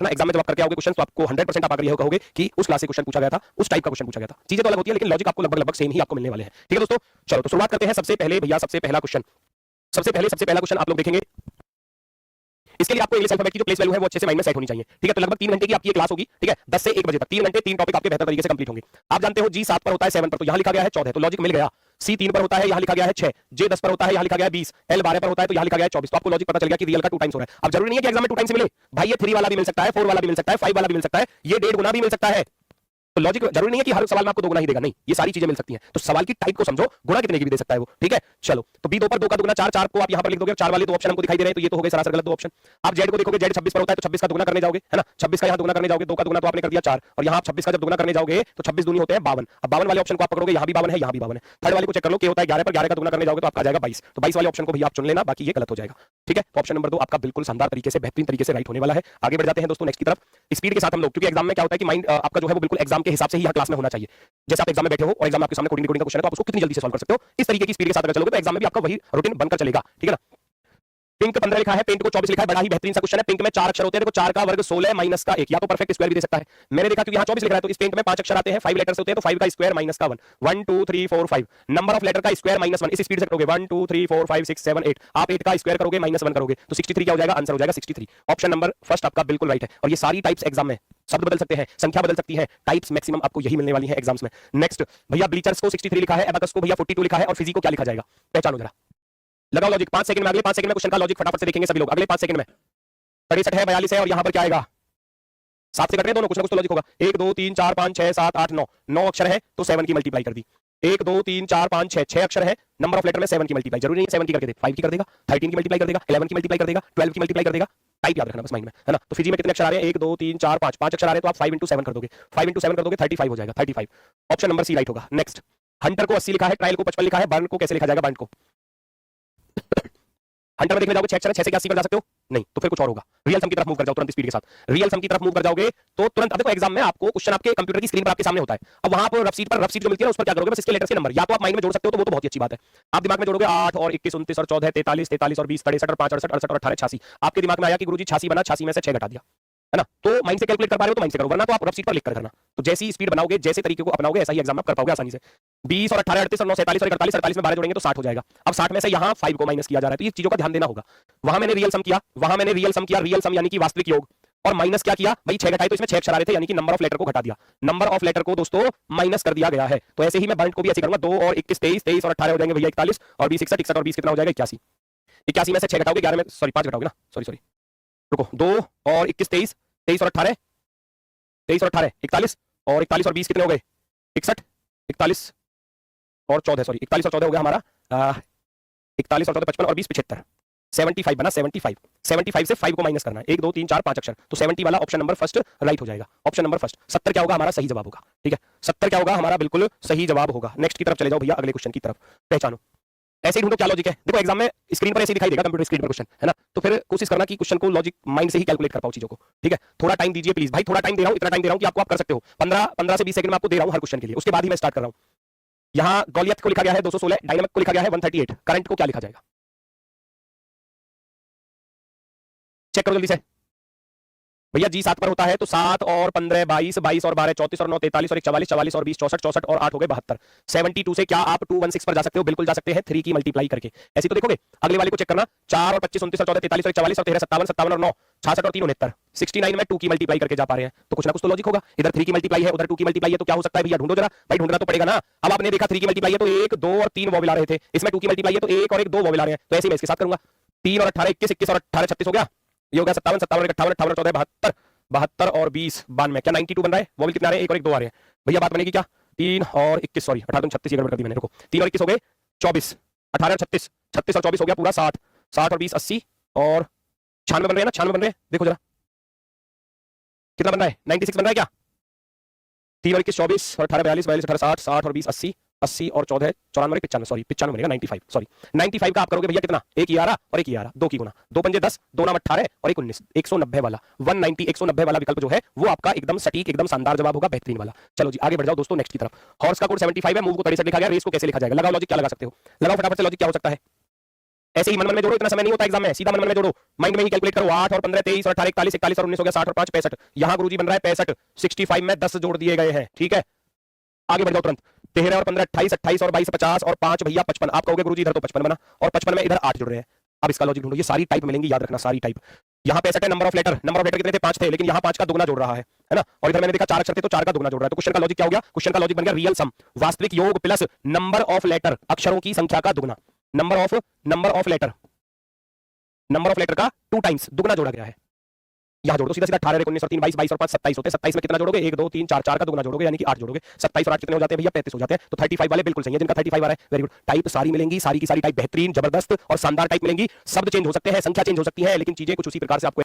ना एग्जाम में जब आप करके आओगे क्वेश्चन तो आपको 100% आप अगर ये कहोगे कि उस क्लास से क्वेश्चन पूछा गया था, उस टाइप का क्वेश्चन पूछा गया था। चीजें तो अलग होती है लेकिन लॉजिक आपको लगभग सेम ही आपको मिलने वाले हैं। ठीक है दोस्तों, चलो तो शुरुआत करते हैं। सबसे पहले भैया सबसे पहला क्वेश्चन आप लोग देखेंगे। इसके लिए आपको इंग्लिश अल्फाबेट की जो प्लेस वैल्यू है वो अच्छे से माइंड में सेट होनी चाहिए। ठीक है, तो लगभग 3 घंटे की आपकी क्लास होगी। ठीक है, 10 से 1 बजे तक 3 घंटे 3 टॉपिक आपके बेहतर तरीके से कंप्लीट होंगे। आप जानते हो जी 7 पर होता है 7 पर, तो यहां लिखा गया है 14, तो लॉजिक मिल गया। सी 3 पर होता है, यहां लिखा गया है 6, जे 10 पर होता है, यहां लिखा गया है 20, एल 12 पर होता है तो यहां लिखा गया है 24। तो आपको लॉजिक पता चल गया कि रियल का 2 टाइम्स हो रहा है। अब जरूरी नहीं है कि एग्जाम में 2 टाइम्स मिले भाई, ये 3 वाला भी मिल सकता है, 4 वाला भी मिल सकता है, 5 वाला भी मिल सकता है, ये 1.5 गुना भी मिल सकता है। तो लॉजिक जरूरी नहीं है कि हर सवाल में आपको 2 गुना ही देगा, नहीं, ये सारी चीजें मिल सकती हैं। तो सवाल की टाइप को समझो, गुना कितने की भी दे सकता है वो। ठीक है, चलो तो बी 2 पर 2 का दुगुना 4, 4 को आप यहां पर लिख दोगे, 4 वाले 2 ऑप्शन हमको दिखाई दे रहे हैं, तो ये तो हो गए सरासर गलत 2 ऑप्शन। आप जेड को देखोगे, जेड 26 पर होता है तो 26 का दुगुना करने जाओगे, है ना, 26 का यहां दुगुना करने जाओगे, 2 का दुगुना तो आपने कर दिया 4, और यहां आप 26 का जब दुगुना करने जाओगे तो 26 दूनी होते हैं 52। अब 52 वाले ऑप्शन को आप पकड़ोगे, यहां भी 52 है, यहां भी 52 है। थर्ड वाले को चेक कर लो, क्या होता है 11 पर 11 का दुगुना करने जाओगे तो आपका आ जाएगा 22, तो 22 वाले ऑप्शन को भी आप चुन लेना, बाकी ये गलत हो जाएगा। ठीक है, तो ऑप्शन नंबर 2 आपका बिल्कुल शानदार तरीके से, बेहतरीन तरीके से राइट होने वाला है। आगे बढ़ जाते हैं दोस्तों नेक्स्ट की तरफ, स्पीड के साथ हम लोग, क्योंकि एग्जाम में क्या होता है कि माइंड आपका जो है वो बिल्कुल एग्जाम के हिसाब से ही हर क्लास में होना चाहिए। जैसे आप एग्जाम में बैठे हो और एग्जाम में आपके सामने कोडिंग का क्वेश्चन है तो आप उसको कितनी जल्दी से सॉल्व कर सकते हो, इस तरीके की स्पीड के साथ अगर चलोगे तो एग्जाम में भी आपका वही रूटीन बनकर चलेगा। ठीक है ना। पिंक 15 लिखा है, पेंट को 24 लिखा है, बड़ा ही बेहतरीन सा क्वेश्चन है। पिंक में 4 अक्षर होते हैं, देखो 4 का वर्ग 16 माइनस का 1, या तो परफेक्ट स्क्वायर भी दे सकता है। मैंने देखा क्योंकि यहाँ 24 लिख रहा है तो इस पेंट में 5 अक्षर आते हैं, 5 लेटर्स होते हैं, तो 5 का स्क्वायर माइनस का 1, 1 2 3 4 5, नंबर ऑफ लेटर का स्क्वायर माइनस 1, इस स्पीड से करोगे 1 2 3 4 5 6 7 8, आप 8 का स्क्वायर करोगे माइनस 1 करोगे तो 63 क्या हो जाएगा, आंसर हो जाएगा 63। ऑप्शन नंबर फर्स्ट आपका बिल्कुल राइट है। और ये सारी टाइप्स एग्जाम में शब्द बदल सकते हैं, संख्या बदल सकती है, टाइप्स मैक्सिमम आपको यही मिलने वाली है एग्जाम्स में। नेक्स्ट भैया ब्लीचर्स को 63 लिखा है, एबाकस को भैया 42 लिखा है, और फिजी को क्या लिखा जाएगा, पहचानो जरा, लगाओ लॉजिक। 5 सेकंड में, अगले 5 सेकंड में क्वेश्चन का लॉजिक फटाफट से देखेंगे सभी लोग। अगले 5 सेकंड में 63 है, 42 है, और यहां पर क्या आएगा, 7 से कट रहे हैं दोनों, कुछ ना कुछ तो लॉजिक होगा। 1 2 3 4 5 6 7 8 9, 9 अक्षर है तो 7 की मल्टीप्लाई कर दी। 1 2 3 4 5 6, 6 अक्षर है, नंबर ऑफ लेटर में 7 की मल्टीप्लाई, जरूरी नहीं 7 की करके दे, 5 की कर देगा, 13 की मल्टीप्लाई कर देगा, 11 की मल्टीप्लाई कर देगा, 12 की मल्टीप्लाई कर देगा। टाइप याद रखना बस माइंड में, है ना। तो फिजी में कितने अक्षर आ रहे हैं, 1 2 3 4 5, 5 अक्षर आ रहे हैं तो आप 5 × 7 कर दोगे, 5 × 7 कर दोगे 35 हो जाएगा, 35। ऑप्शन नंबर सी राइट होगा। नेक्स्ट, हंटर को 80 लिखा है, ट्रायल को 55 लिखा है, बर्न को कैसे लिखा जाएगा, बर्न को हंटर में देखने जाओगे 6 अक्षर है, 6 से 80 पर जा सकते हो, नहीं तो फिर कुछ और होगा। रियल सम की तरफ मूव कर जाओ तुरंत स्पीड के साथ, रियल सम की तरफ मूव कर जाओगे तो तुरंत, देखो एग्जाम में आपको क्वेश्चन आपके कंप्यूटर की स्क्रीन पर आपके सामने होता है, अब वहां पर रफ सीट जो मिलती है उस पर क्या करोगे, बस इसके लेटर्स के नंबर या तो आप माइंड में जोड़ सकते हो तो वो तो बहुत ही अच्छी बात है। आप दिमाग में जोड़ोगे 8 और 21 29 और 14 43 43 और 20 63 और 5 68 68 और 18 86, आपके दिमाग में आया कि गुरुजी 86 बना, 86 में से 6 घटा दिया, है ना, तो माइंड से कैलकुलेट कर पा रहे हो तो माइंड से करो, वरना तो आप रफ सीट पर लिख कर करना। तो जैसी स्पीड बनाओगे, जैसे तरीके को अपनाओगे, ऐसा ही एग्जाम आप कर पाओगे आसानी से। 20 और 18 38 और 9 47 और 48 48 में 12 जोड़ेंगे तो 60 हो जाएगा। अब 60 में से यहाँ 5 को माइनस किया जा रहा है, तो ये चीजों का ध्यान देना होगा। वहां मैंने रियल सम किया, रियल सम यानी कि वास्तविक योग, और माइनस क्या किया भाई, 6 घटाए तो इसमें 6 अक्षर आ रहे थे, यानी कि नंबर ऑफ लेटर को घटा दिया, नंबर ऑफ लेटर को दोस्तों माइनस कर दिया गया है। तो ऐसे ही मैं बर्न को भी ऐसे करूंगा, 2 और 21 23, 23 और 18 हो जाएंगे भैया 41, और 20 61 61 और 20 कितना हो जाएगा 81, 81 में से 6 घटाओगे 11 में, सॉरी 5 घटाओगे ना, सॉरी रुको, 2 और 21 23, 23 और 18 41 और 41 और 20 कितने हो गए 61, 41 और 14, सॉरी 41 और 14 हो गया हमारा 41 और 14 55 और 20 75, 75 बना, 75 से 5 को माइनस करना है, 1 2 3 4 5 अक्षर, तो 70 वाला ऑप्शन नंबर फर्स्ट राइट हो जाएगा। ऑप्शन नंबर फर्स्ट 70 क्या होगा, हमारा सही जवाब होगा। ठीक है, 70 क्या होगा, हमारा बिल्कुल सही जवाब होगा। नेक्स्ट की तरफ चले जाओ भैया, अगले क्वेश्चन की तरफ, पहचानो, ऐसे ही ढूंढो क्या लॉजिक है। देखो एग्जाम में स्क्रीन पर ऐसे ही दिखाई देगा, कंप्यूटर स्क्रीन पर क्वेश्चन, है ना, तो फिर कोशिश करना कि क्वेश्चन को लॉजिक माइंड से ही कैलकुलेट कर पाओ चीजों को। ठीक है, थोड़ा टाइम दीजिए प्लीज भाई, थोड़ा टाइम दे रहा हूं, इतना टाइम दे रहा हूं कि आपको आप कर सकते हो, 15 से 20 सेकंड में आपको दे रहा हूं हर क्वेश्चन के लिए, उसके बाद ही मैं स्टार्ट कर रहा हूं। यहां गॉलियत को लिखा गया है 216, डायनामिक को लिखा गया है 138, करंट को क्या लिखा जाएगा, चेक करो जल्दी से भैया। जी 7 पर होता है तो 7 और 15 22, 22 और 12 34 और 9 43 और 1 44, 44 और 20 64, 64 और 8 हो गए 72। 72 से क्या आप 216 पर जा सकते हो, बिल्कुल जा सकते हैं, 3 की मल्टीप्लाई करके। ऐसी तो देखोगे, अगले वाले को चेक करना, 4 और 25 29 और 14 43 और 44 और 13 57 57 और 9 66 और 3 69, 69 में 2 की मल्टीप्लाई करके जा पा रहे हैं, तो कुछ ना कुछ तो लॉजिक होगा। इधर 3 की मल्टीप्लाई है, उधर 2 की मल्टीप्लाई है, तो क्या हो सकता है भैया, ढूंढो जरा भाई, ढूंढना तो पड़ेगा ना। अब आपने देखा 3 की मल्टीप्लाई है तो 1 2 और 3 वॉवेल आ रहे थे, इसमें 2 की मल्टीप्लाई है तो 1 और 1 2 वॉवेल आ रहे हैं, तो ऐसे मैं इसके साथ करूंगा, 3 और 18 21, 21 और 18 36 हो गया, ये हो गया 57 57 और 58 58 और 14 72, 72 और 20 92, क्या 92 बन रहा है, वो भी कितने आ रहे हैं, 1 और 1 2 आ रहे हैं भैया, बात बनेगी क्या, 3 और 21, सॉरी 18 36 गड़बड़ कर दी मैंने, रुको, 3 और 21 हो गए 24, 18 और 36, 36 और 24 हो गया पूरा 60, 60 और 20 80 और 96 बन रहे हैं ना, 96 बन रहे हैं, देखो जरा कितना बन रहा है, 96 बन रहा है क्या, 3 और 21 24 और 18 42 42 18 60 60 और 20 80, 80 और 14 94 95, सॉरी 95 बनेगा 95, सॉरी 95 का आप करोगे भैया कितना, एक ही आ रहा और एक ही आ रहा, 2 की गुना, 2 पंजे 10, 2 नाम 18 और 1 19, 190 वाला 190 190 वाला विकल्प जो है वो आपका एकदम सटीक एकदम शानदार जवाब होगा, बेहतरीन वाला। चलो जी आगे बढ़ जाओ दोस्तों नेक्स्ट की तरफ। हॉर्स का कोड 75 है, मूव को 37 लिखा गया, रेस को कैसे लिखा जाएगा, लगाओ लॉजिक, क्या लगा सकते हो, लगाओ फटाफट से लॉजिक, क्या हो सकता है, ऐसे ही मन में जोड़ो, इतना समय नहीं होता एग्जाम में, सीधा मन में जोड़ो, माइंड में ही कैलकुलेट करो, 8 और 15 23 और 18 41 41 और 19 हो गया 60 और 5 65। यहां गुरुजी बन रहा है 65, 65 में 10 जोड़ दिए गए हैं, ठीक है। आगे बढ़ जाओ तुरंत, 13 और 15 28, 28 और 22 50 और 5 भैया 55। आप कहोगे गुरुजी इधर तो 55 बना और 55 में इधर 8 जुड़ रहे हैं। अब इसका लॉजिक ढूंढो, ये सारी टाइप मिलेंगी, याद रखना सारी टाइप। यहाँ 65 है, number of letter, number of letter कितने थे 5 थे, लेकिन यहाँ 5 का दुगना जोड़ रहा है ना। और इधर मैंने देखा 4 अक्षर थे तो 4 का दुगना जोड़ रहा है। तो क्वेश्चन का लॉजिक क्या हो गया, क्वेश्चन का लॉजिक बन गया रियल सम, वास्तविक योग प्लस नंबर ऑफ लेटर, अक्षरों की संख्या का दुगना, number of letter, number of letter का 2 टाइम्स दुगना जोड़ा गया है। यहाँ जोड़ दो सीधा सीधा, 18 19 और 3 22 22 और 5 27 होते हैं। 27 में कितना जोड़ोगे, 1 2 3 4, 4 का दुगना जोड़ोगे यानी कि 8 जोड़ोगे। 27 और 8 कितने हो जाते हैं भैया, 35 हो जाते हैं। तो 35 वाले बिल्कुल सही है, जिनका 35 आ रहा है, वेरी गुड। टाइप सारी मिलेंगी, सारी की सारी टाइप बेहतरीन जबरदस्त और शानदार टाइप मिलेंगी। शब्द चेंज हो सकते हैं, संख्या चेंज हो सकती है, लेकिन चीजें कुछ उसी प्रकार से आपको